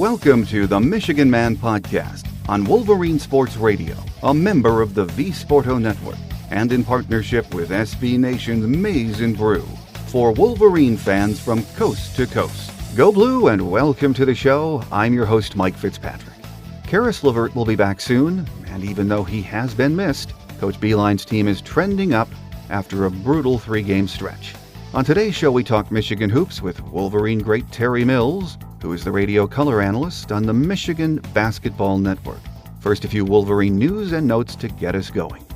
Welcome to the Michigan Man Podcast on Wolverine Sports Radio, a member of the V-Sporto Network, and in partnership with SB Nation's Maize and Brew, for Wolverine fans from coast to coast. Go Blue and welcome to the show. I'm your host, Mike Fitzpatrick. Caris will be back soon, and even though he has been missed, Coach Beilein's team is trending up after a brutal 3-game stretch. On today's show, we talk Michigan hoops with Wolverine great Terry Mills, who is the radio color analyst on the Michigan Basketball Network. First, a few Wolverine news and notes to get us going.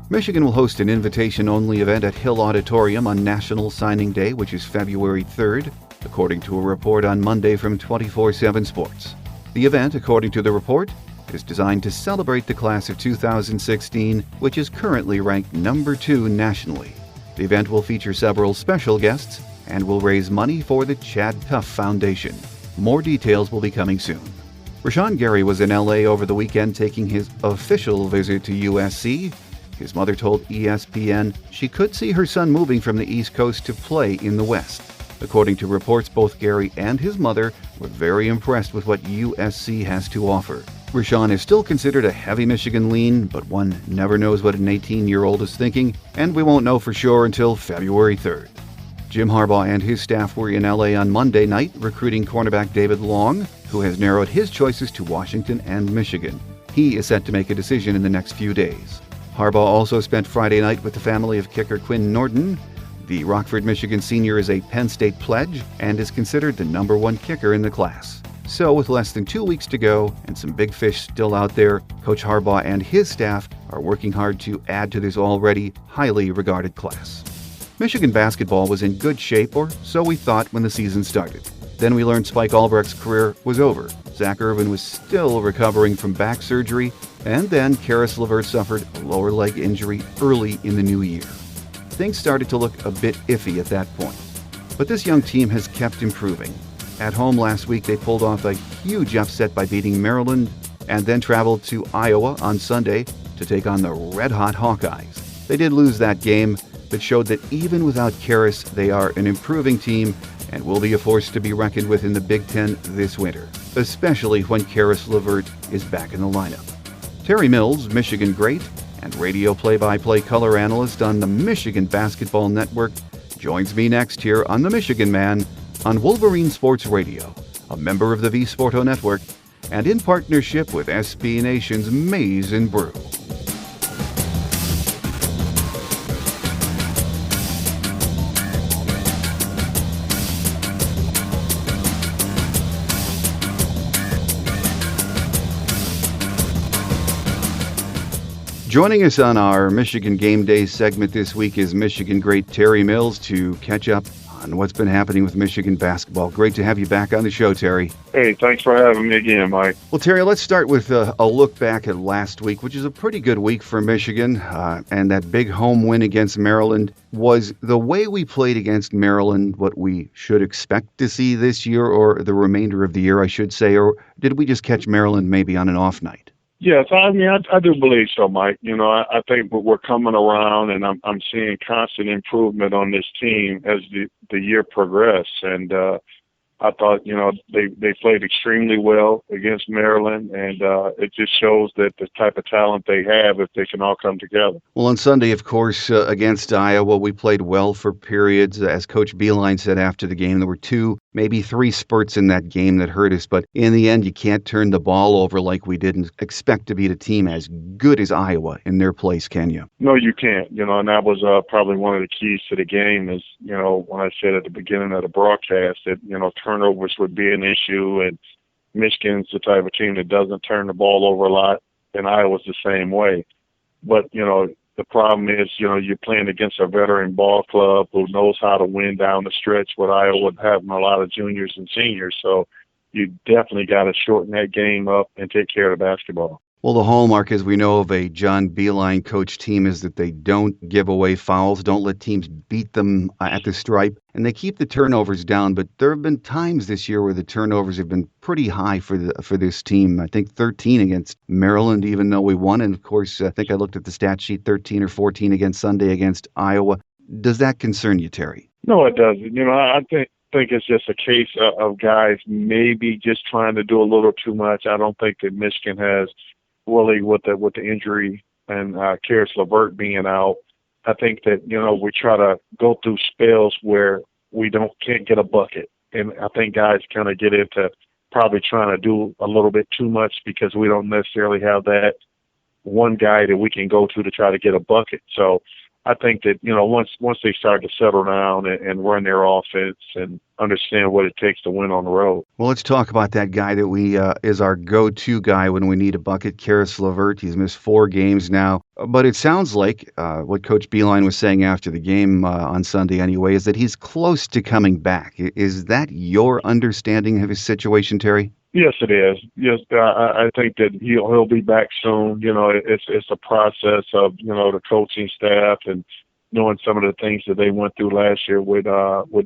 Michigan will host an invitation-only event at Hill Auditorium on National Signing Day, which is February 3rd, according to a report on Monday from 24/7 Sports. The event, according to the report, is designed to celebrate the class of 2016, which is currently ranked number 2 nationally. The event will feature several special guests and will raise money for the Chad Tuff Foundation. More details will be coming soon. Rashawn Gary was in LA over the weekend taking his official visit to USC. His mother told ESPN she could see her son moving from the East Coast to play in the West. According to reports, both Gary and his mother were very impressed with what USC has to offer. Rashawn is still considered a heavy Michigan lean, but one never knows what an 18-year-old is thinking, and we won't know for sure until February 3rd. Jim Harbaugh and his staff were in LA on Monday night recruiting cornerback David Long, who has narrowed his choices to Washington and Michigan. He is set to make a decision in the next few days. Harbaugh also spent Friday night with the family of kicker Quinn Norton. The Rockford, Michigan senior is a Penn State pledge and is considered the number 1 kicker in the class. So with less than 2 weeks to go and some big fish still out there, Coach Harbaugh and his staff are working hard to add to this already highly regarded class. Michigan basketball was in good shape, or so we thought when the season started. Then we learned Spike Albrecht's career was over. Zach Irvin was still recovering from back surgery, and then Caris suffered a lower leg injury early in the new year. Things started to look a bit iffy at that point. But this young team has kept improving. At home last week, they pulled off a huge upset by beating Maryland, and then traveled to Iowa on Sunday to take on the red-hot Hawkeyes. They did lose that game, but showed that even without Caris, they are an improving team and will be a force to be reckoned with in the Big Ten this winter, especially when Caris LeVert is back in the lineup. Terry Mills, Michigan great and radio play-by-play color analyst on the Michigan Basketball Network, joins me next here on The Michigan Man on Wolverine Sports Radio, a member of the V-Sporto Network, and in partnership with SB Nation's Maize and Brew. Joining us on our Michigan Game Day segment this week is Michigan great Terry Mills to catch up on what's been happening with Michigan basketball. Great to have you back on the show, Terry. Hey, thanks for having me again, Mike. Well, Terry, let's start with a look back at last week, which is a pretty good week for Michigan, and that big home win against Maryland. Was the way we played against Maryland what we should expect to see this year, or the remainder of the year, I should say, or did we just catch Maryland maybe on an off night? Yes, I mean, I do believe so, Mike. You know, I think we're coming around, and I'm seeing constant improvement on this team as the year progressed. And I thought, you know, they played extremely well against Maryland, and it just shows that the type of talent they have if they can all come together. Well, on Sunday, of course, against Iowa, we played well for periods. As Coach Beilein said after the game, there were 2, maybe 3 spurts in that game that hurt us. But in the end, you can't turn the ball over like we didn't expect to beat a team as good as Iowa in their place, can you? No, you can't. You know, and that was probably one of the keys to the game is, you know, when I said at the beginning of the broadcast that, you know, turnovers would be an issue, and Michigan's the type of team that doesn't turn the ball over a lot, and Iowa's the same way. But, you know, the problem is, you know, you're playing against a veteran ball club who knows how to win down the stretch with Iowa having a lot of juniors and seniors. So you definitely got to shorten that game up and take care of the basketball. Well, the hallmark, as we know, of a John Beilein coach team is that they don't give away fouls, don't let teams beat them at the stripe, and they keep the turnovers down. But there have been times this year where the turnovers have been pretty high for this team. I think 13 against Maryland, even though we won. And, of course, I think I looked at the stat sheet, 13 or 14 against Sunday against Iowa. Does that concern you, Terry? No, it doesn't. You know, I think think it's just a case of guys maybe just trying to do a little too much. I don't think that Michigan has really with the injury and Caris LeVert being out. I think that, we try to go through spells where we can't get a bucket. And I think guys kind of get into probably trying to do a little bit too much because we don't necessarily have that one guy that we can go to try to get a bucket. So I think that, once they start to settle down and run their offense and understand what it takes to win on the road. Well, let's talk about that guy that we is our go-to guy when we need a bucket, Caris LeVert. He's missed 4 games now. But it sounds like what Coach Beilein was saying after the game on Sunday anyway is that he's close to coming back. Is that your understanding of his situation, Terry? Yes, it is. Yes, I think that he'll be back soon. It's a process of the coaching staff and knowing some of the things that they went through last year with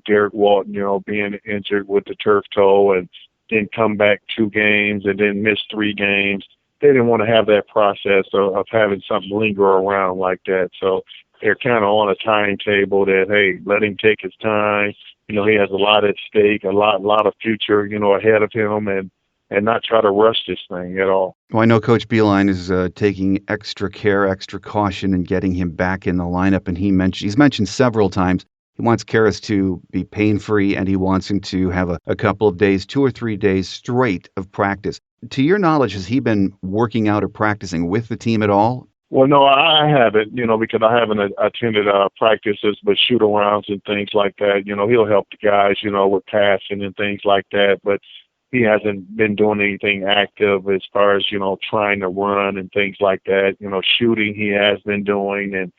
Derek Walton, being injured with the turf toe and then come back 2 games and then miss 3 games. They didn't want to have that process of having something linger around like that. So they're kind of on a timetable that, hey, let him take his time. He has a lot at stake, a lot of future, ahead of him, and not try to rush this thing at all. Well, I know Coach Beilein is taking extra care, extra caution in getting him back in the lineup, and he's mentioned several times he wants Caris to be pain-free, and he wants him to have a couple of days, 2 or 3 days straight of practice. To your knowledge, has he been working out or practicing with the team at all? Well, no, I haven't, because I haven't attended practices, but shoot-arounds and things like that. He'll help the guys, with passing and things like that, but he hasn't been doing anything active as far as, trying to run and things like that. Shooting he has been doing and,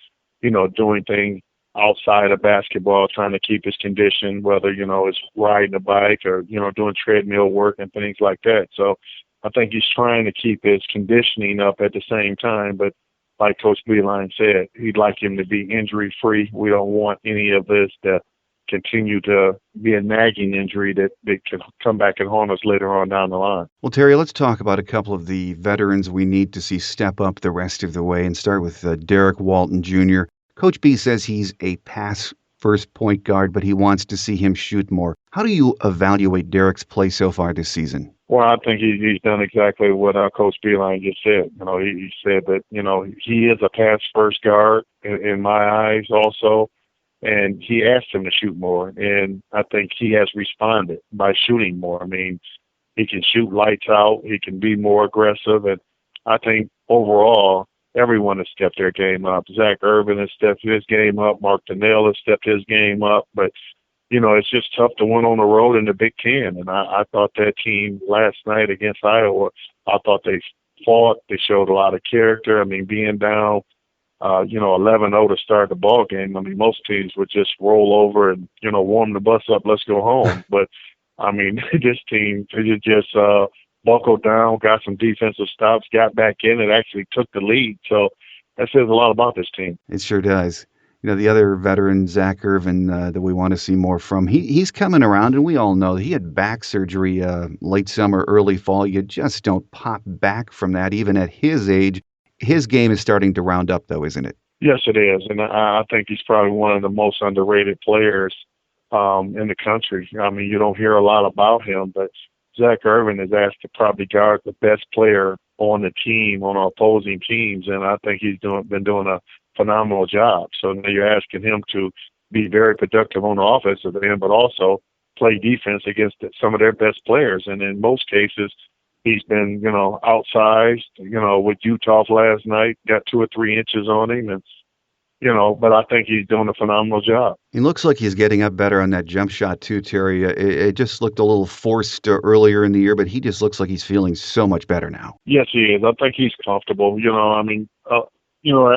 doing things outside of basketball, trying to keep his condition, whether, it's riding a bike or, doing treadmill work and things like that. So I think he's trying to keep his conditioning up at the same time. But like Coach Beilein said, he'd like him to be injury-free. We don't want any of this to continue to be a nagging injury that can come back and haunt us later on down the line. Well, Terry, let's talk about a couple of the veterans we need to see step up the rest of the way and start with Derek Walton Jr. Coach B says he's a pass-first point guard, but he wants to see him shoot more. How do you evaluate Derek's play so far this season? Well, I think he's done exactly what Coach Beilein just said. He said that, he is a pass-first guard in my eyes also. And he asked him to shoot more, and I think he has responded by shooting more. I mean, he can shoot lights out. He can be more aggressive, and I think overall everyone has stepped their game up. Zach Irvin has stepped his game up. Mark Donnell has stepped his game up. But, it's just tough to win on the road in the Big Ten, and I thought that team last night against Iowa, I thought they fought. They showed a lot of character. I mean, being down 11-0 to start the ball game. I mean, most teams would just roll over and, warm the bus up, let's go home. But, I mean, this team just buckled down, got some defensive stops, got back in, and actually took the lead. So that says a lot about this team. It sure does. The other veteran, Zach Irvin, that we want to see more from, he's coming around, and we all know he had back surgery late summer, early fall. You just don't pop back from that, even at his age. His game is starting to round up, though, isn't it? Yes, it is. And I think he's probably one of the most underrated players in the country. I mean, you don't hear a lot about him, but Zach Irvin is asked to probably guard the best player on the team, on our opposing teams, and I think he's been doing a phenomenal job. So now you're asking him to be very productive on the offensive end, but also play defense against some of their best players. And in most cases, he's been, outsized, with Utah last night, got 2 or 3 inches on him. And, but I think he's doing a phenomenal job. He looks like he's getting up better on that jump shot too, Terry. It just looked a little forced earlier in the year, but he just looks like he's feeling so much better now. Yes, he is. I think he's comfortable.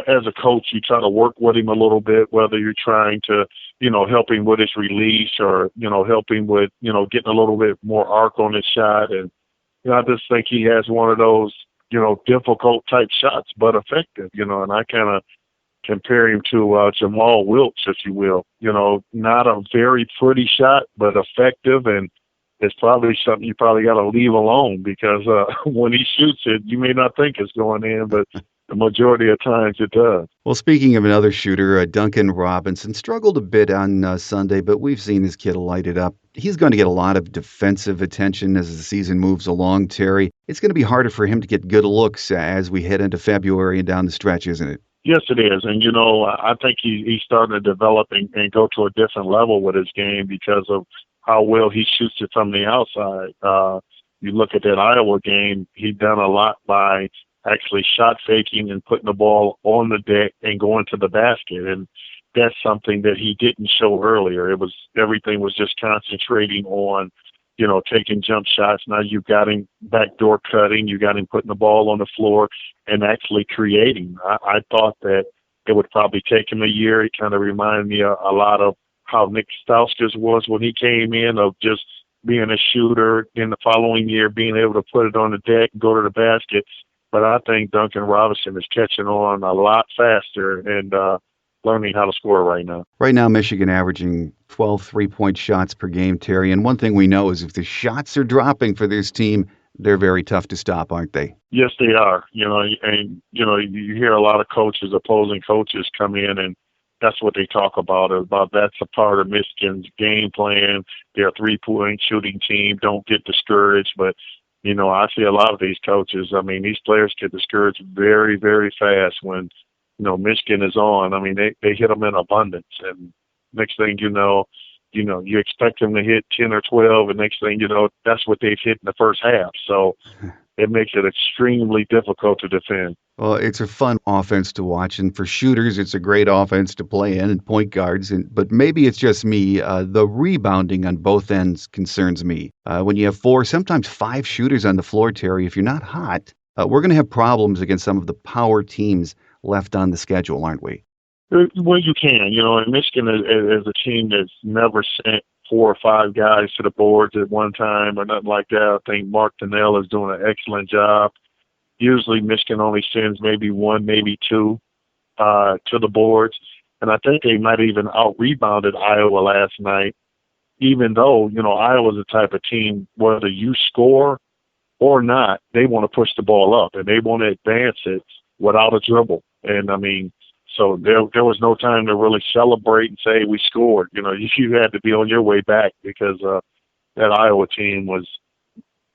As a coach, you try to work with him a little bit, whether you're trying to, help him with his release or, help him with, getting a little bit more arc on his shot. And, I just think he has one of those, difficult type shots, but effective, and I kind of compare him to Jamal Wilkes, if you will. Not a very pretty shot, but effective, and it's probably something you probably got to leave alone because when he shoots it, you may not think it's going in, but the majority of times it does. Well, speaking of another shooter, Duncan Robinson struggled a bit on Sunday, but we've seen this kid light it up. He's going to get a lot of defensive attention as the season moves along, Terry. It's going to be harder for him to get good looks as we head into February and down the stretch, isn't it? Yes, it is. And, I think he's starting to develop and go to a different level with his game because of how well he shoots it from the outside. You look at that Iowa game, he done a lot by actually shot faking and putting the ball on the deck and going to the basket. And that's something that he didn't show earlier. Everything was just concentrating on, taking jump shots. Now you've got him backdoor cutting, you got him putting the ball on the floor and actually creating. I thought that it would probably take him a year. It kind of reminded me a lot of how Nick Stauskas was when he came in, of just being a shooter. In the following year, being able to put it on the deck and go to the basket. But I think Duncan Robinson is catching on a lot faster and learning how to score right now. Right now, Michigan averaging 12 three-point shots per game, Terry. And one thing we know is if the shots are dropping for this team, they're very tough to stop, aren't they? Yes, they are. You hear a lot of opposing coaches come in, and that's what they talk about that's a part of Michigan's game plan. They're a three-point shooting team. Don't get discouraged. But, I see a lot of these coaches. I mean, these players get discouraged very, very fast when, Michigan is on. I mean, they hit them in abundance. And next thing you expect them to hit 10 or 12, and next thing you know, that's what they've hit in the first half. So it makes it extremely difficult to defend. Well, it's a fun offense to watch, and for shooters, it's a great offense to play in, and point guards. But maybe it's just me. The rebounding on both ends concerns me. When you have 4, sometimes 5 shooters on the floor, Terry, if you're not hot, we're going to have problems against some of the power teams left on the schedule, aren't we? Well, you can. And Michigan is a team that's never sent 4 or 5 guys to the boards at one time or nothing like that. I think Mark Donnell is doing an excellent job. Usually Michigan only sends maybe 1, maybe 2 to the boards. And I think they might even out-rebounded Iowa last night, even though, Iowa's the type of team, whether you score or not, they want to push the ball up, and they want to advance it without a dribble. And, I mean, so there was no time to really celebrate and say we scored. You had to be on your way back because that Iowa team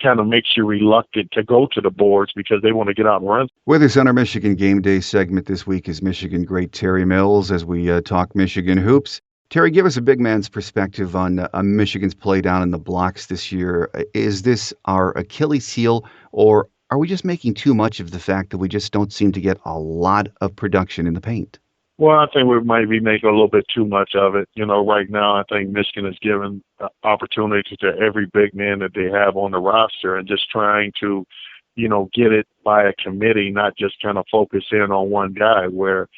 kind of makes you reluctant to go to the boards because they want to get out and run. With us on our Michigan Game Day segment this week is Michigan great Terry Mills as we talk Michigan hoops. Terry, give us a big man's perspective on Michigan's play down in the blocks this year. Is this our Achilles heel, or are we just making too much of the fact that we just don't seem to get a lot of production in the paint? Well, I think we might be making a little bit too much of it. Right now I think Michigan is giving opportunities to every big man that they have on the roster and just trying to, get it by a committee, not just kind of focus in on one guy, where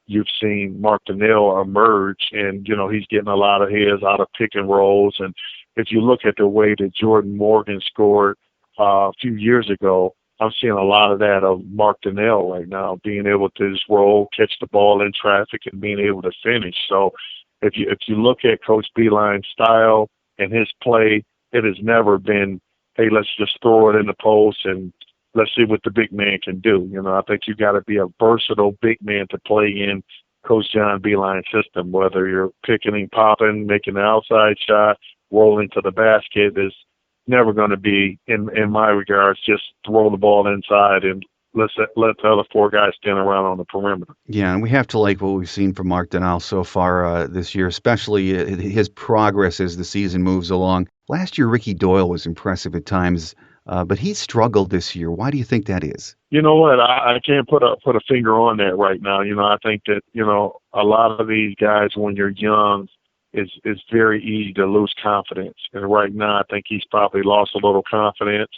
you've seen Mark Donnell emerge and, he's getting a lot of his out of pick and rolls. And if you look at the way that Jordan Morgan scored a few years ago, I'm seeing a lot of that of Mark Donnell right now, being able to just roll, catch the ball in traffic, and being able to finish. So if you look at Coach Beilein's style and his play, it has never been, hey, let's just throw it in the post and let's see what the big man can do. I think you got to be a versatile big man to play in Coach John Beilein's system, whether you're picking and popping, making the outside shot, rolling to the basket is never going to be, in my regards, just throw the ball inside and let the other 4 guys stand around on the perimeter. Yeah, and we have to like what we've seen from Mark Donnell so far this year, especially his progress as the season moves along. Last year, Ricky Doyle was impressive at times, but he struggled this year. Why do you think that is? You know what? I can't put a finger on that right now. I think that, a lot of these guys, when you're young, it's very easy to lose confidence. And right now, I think he's probably lost a little confidence.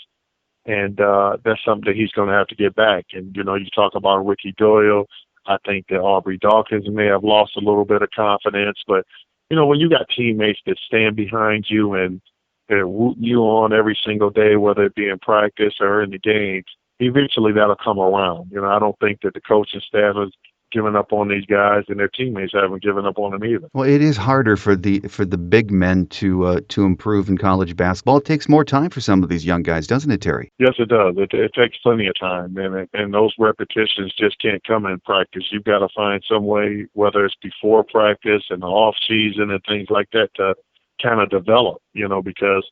And that's something that he's going to have to get back. And, you talk about Ricky Doyle. I think that Aubrey Dawkins may have lost a little bit of confidence. But, when you got teammates that stand behind you and they're rooting you on every single day, whether it be in practice or in the games, eventually that'll come around. I don't think that the coaching staff given up on these guys, and their teammates haven't given up on them either. Well, it is harder for the big men to improve in college basketball. It takes more time for some of these young guys, doesn't it, Terry? Yes, it does. It takes plenty of time, and those repetitions just can't come in practice. You've got to find some way, whether it's before practice and the off season and things like that, to kind of develop. Because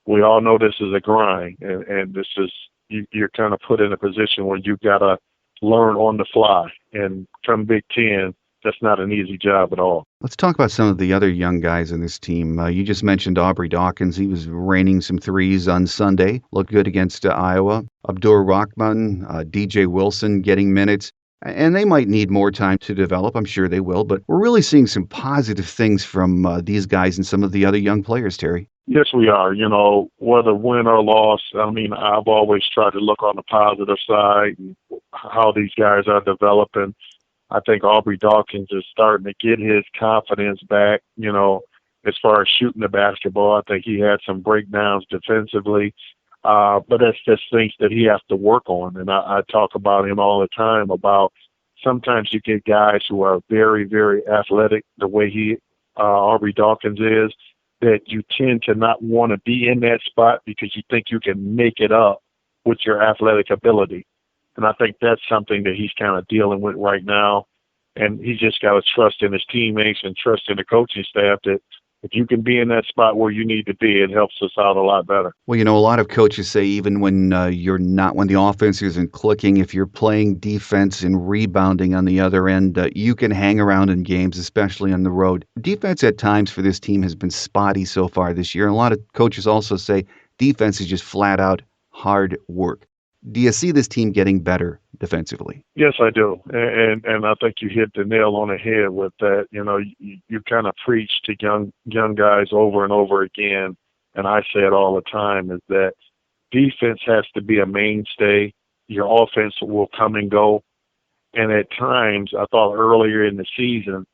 we all know this is a grind, and this is you're kind of put in a position where you've got to learn on the fly. And come Big Ten, that's not an easy job at all. Let's talk about some of the other young guys in this team. You just mentioned Aubrey Dawkins. He was raining some threes on Sunday. Looked good against Iowa. Abdur Rahman, DJ Wilson getting minutes. And they might need more time to develop. I'm sure they will. But we're really seeing some positive things from these guys and some of the other young players, Terry. Yes, we are. Whether win or loss, I've always tried to look on the positive side and how these guys are developing. I think Aubrey Dawkins is starting to get his confidence back, as far as shooting the basketball. I think he had some breakdowns defensively, but that's just things that he has to work on. And I talk about him all the time about sometimes you get guys who are very, very athletic, the way Aubrey Dawkins is, that you tend to not want to be in that spot because you think you can make it up with your athletic ability. And I think that's something that he's kind of dealing with right now. And he's just got to trust in his teammates and trust in the coaching staff that if you can be in that spot where you need to be, it helps us out a lot better. Well, a lot of coaches say even when when the offense isn't clicking, if you're playing defense and rebounding on the other end, you can hang around in games, especially on the road. Defense at times for this team has been spotty so far this year. And a lot of coaches also say defense is just flat out hard work. Do you see this team getting better defensively? Yes, I do. And I think you hit the nail on the head with that. You kind of preach to young guys over and over again, and I say it all the time, is that defense has to be a mainstay. Your offense will come and go. And at times, I thought earlier in the season,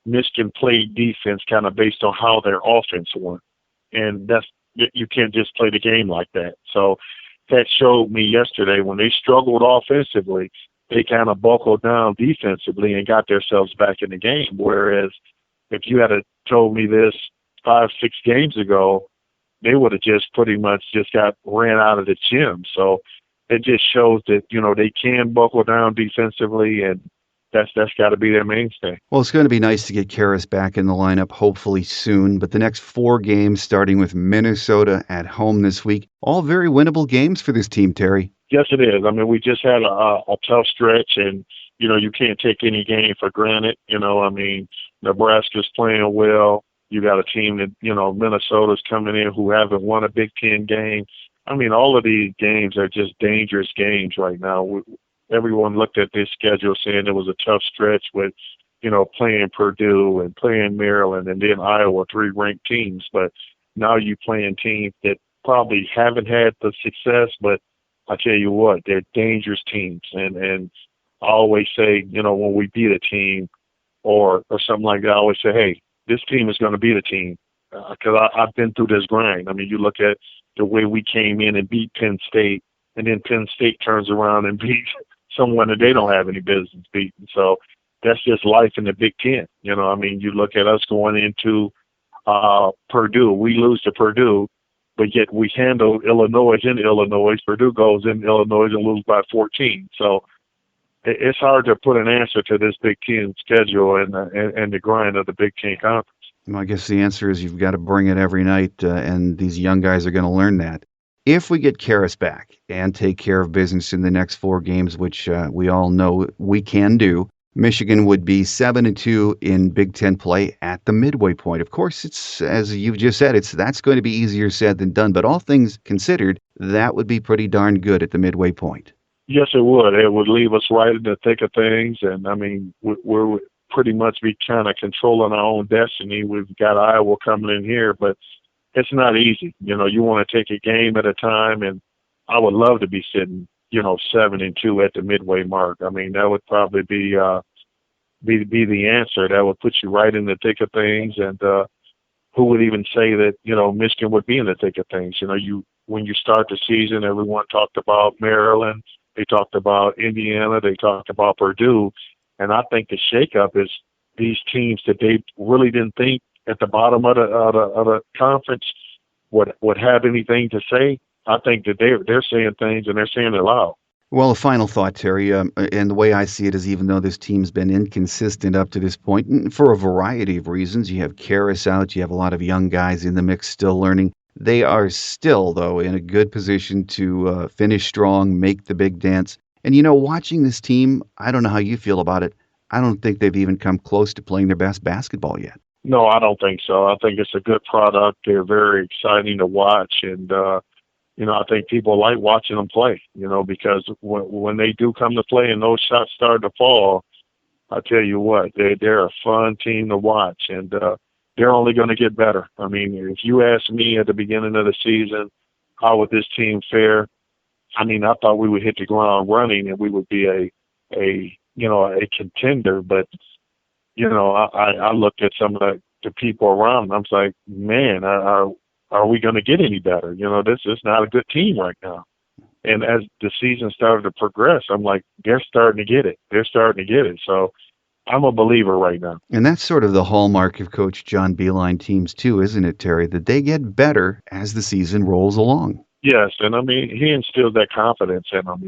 Michigan played defense kind of based on how their offense went. And you can't just play the game like that. So that showed me yesterday when they struggled offensively, they kind of buckled down defensively and got themselves back in the game. Whereas if you had told me this 5-6 games ago, they would have just pretty much just got ran out of the gym. So it just shows that, they can buckle down defensively, and that's got to be their mainstay. Well, it's going to be nice to get Caris back in the lineup hopefully soon, but the next 4 games, starting with Minnesota at home this week, all very winnable games for this team, Terry. Yes, it is. We just had a tough stretch, and, you can't take any game for granted. Nebraska's playing well. You got a team that, Minnesota's coming in who haven't won a Big Ten game. All of these games are just dangerous games right now. Everyone looked at this schedule saying it was a tough stretch with, playing Purdue and playing Maryland and then Iowa, 3 ranked teams. But now you're playing teams that probably haven't had the success, but I tell you what, they're dangerous teams. And I always say, when we beat a team or something like that, I always say, hey, this team is going to beat a team. Because I've been through this grind. You look at the way we came in and beat Penn State, and then Penn State turns around and beats someone that they don't have any business beating. So that's just life in the Big Ten. You look at us going into Purdue. We lose to Purdue, but yet we handle Illinois in Illinois. Purdue goes in Illinois and lose by 14. So it's hard to put an answer to this Big Ten schedule and the grind of the Big Ten Conference. Well, I guess the answer is you've got to bring it every night, and these young guys are going to learn that. If we get Caris back and take care of business in the next 4 games, which we all know we can do, Michigan would be 7-2 in Big Ten play at the midway point. Of course, it's, as you've just said, that's going to be easier said than done. But all things considered, that would be pretty darn good at the midway point. Yes, it would. It would leave us right in the thick of things. And, we're pretty much be kind of controlling our own destiny. We've got Iowa coming in here, but it's not easy. You want to take a game at a time, and I would love to be sitting, 7-2 at the midway mark. That would probably be the answer. That would put you right in the thick of things. And who would even say that, Michigan would be in the thick of things? When you start the season, everyone talked about Maryland. They talked about Indiana. They talked about Purdue. And I think the shakeup is these teams that they really didn't think at the bottom of the conference would have anything to say. I think that they're saying things and they're saying it loud. Well, a final thought, Terry, and the way I see it is even though this team's been inconsistent up to this point, and for a variety of reasons, you have Caris out, you have a lot of young guys in the mix still learning, they are still, though, in a good position to finish strong, make the big dance. And, watching this team, I don't know how you feel about it. I don't think they've even come close to playing their best basketball yet. No, I don't think so. I think it's a good product. They're very exciting to watch, and I think people like watching them play, because when they do come to play and those shots start to fall, I tell you what, they're a fun team to watch, and they're only going to get better. I mean, if you asked me at the beginning of the season, how would this team fare? I mean, I thought we would hit the ground running and we would be a contender, but I looked at some of the people around and I was like, man, are we going to get any better? This is not a good team right now. And as the season started to progress, I'm like, they're starting to get it. They're starting to get it. So I'm a believer right now. And that's sort of the hallmark of Coach John Beilein teams too, isn't it, Terry? That they get better as the season rolls along. Yes, and I mean, he instills that confidence in them.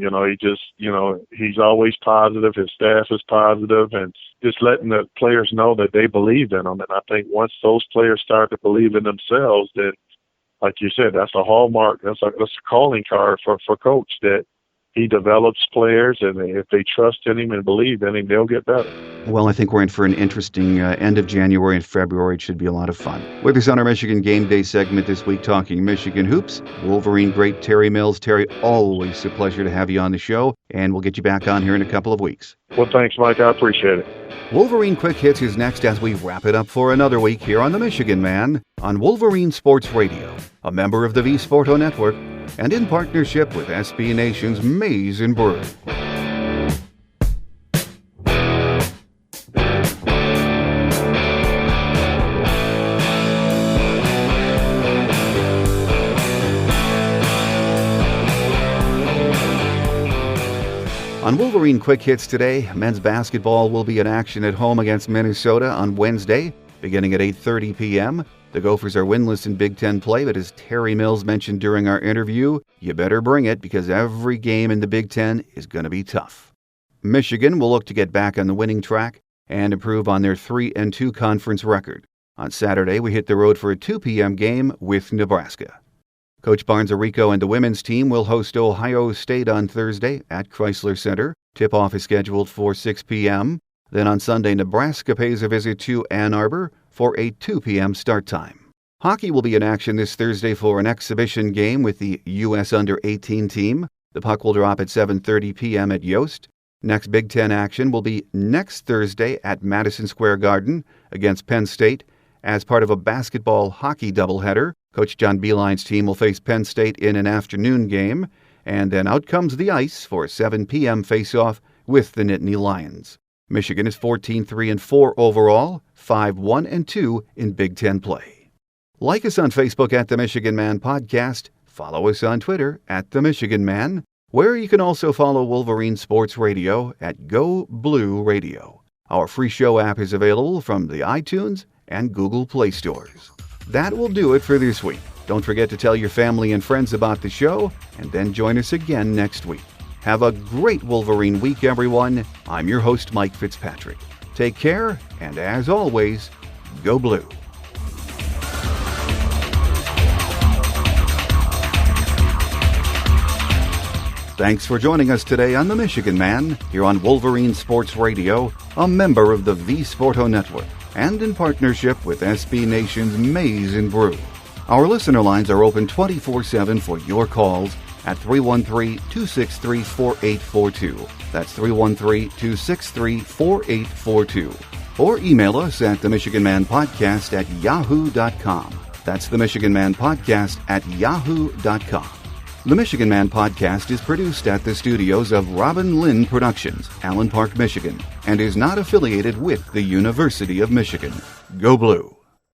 He's always positive. His staff is positive, and just letting the players know that they believe in them. And I think once those players start to believe in themselves, then, like you said, that's a hallmark. That's a calling card for Coach, that he develops players, and if they trust in him and believe in him, they'll get better. Well, I think we're in for an interesting end of January and February. It should be a lot of fun. With us on our Michigan Game Day segment this week, talking Michigan hoops, Wolverine great Terry Mills. Terry, always a pleasure to have you on the show, and we'll get you back on here in a couple of weeks. Well, thanks, Mike. I appreciate it. Wolverine Quick Hits is next as we wrap it up for another week here on The Michigan Man on Wolverine Sports Radio, a member of the V Sporto Network, and in partnership with SB Nation's Maize and Brew. On Wolverine Quick Hits today, men's basketball will be in action at home against Minnesota on Wednesday, beginning at 8:30 p.m. The Gophers are winless in Big Ten play, but as Terry Mills mentioned during our interview, you better bring it because every game in the Big Ten is going to be tough. Michigan will look to get back on the winning track and improve on their 3-2 conference record. On Saturday, we hit the road for a 2 p.m. game with Nebraska. Coach Barnes-Arico and the women's team will host Ohio State on Thursday at Chrysler Center. Tip-off is scheduled for 6 p.m. Then on Sunday, Nebraska pays a visit to Ann Arbor for a 2 p.m. start time. Hockey will be in action this Thursday for an exhibition game with the U.S. Under-18 team. The puck will drop at 7:30 p.m. at Yost. Next Big Ten action will be next Thursday at Madison Square Garden against Penn State as part of a basketball-hockey doubleheader. Coach John Beilein's team will face Penn State in an afternoon game, and then out comes the ice for a 7 p.m. face-off with the Nittany Lions. Michigan is 14-3-4 overall, 5-1-2 in Big Ten play. Like us on Facebook at The Michigan Man Podcast, follow us on Twitter at The Michigan Man, where you can also follow Wolverine Sports Radio at Go Blue Radio. Our free show app is available from the iTunes and Google Play stores. That will do it for this week. Don't forget to tell your family and friends about the show, and then join us again next week. Have a great Wolverine week, everyone. I'm your host, Mike Fitzpatrick. Take care, and as always, go blue. Thanks for joining us today on The Michigan Man, here on Wolverine Sports Radio, a member of the V Sporto Network, and in partnership with SB Nation's Maize and Brew. Our listener lines are open 24/7 for your calls at 313-263-4842. That's 313-263-4842. Or email us at themichiganmanpodcast@yahoo.com. That's themichiganmanpodcast@yahoo.com. The Michigan Man Podcast is produced at the studios of Robin Lynn Productions, Allen Park, Michigan, and is not affiliated with the University of Michigan. Go Blue!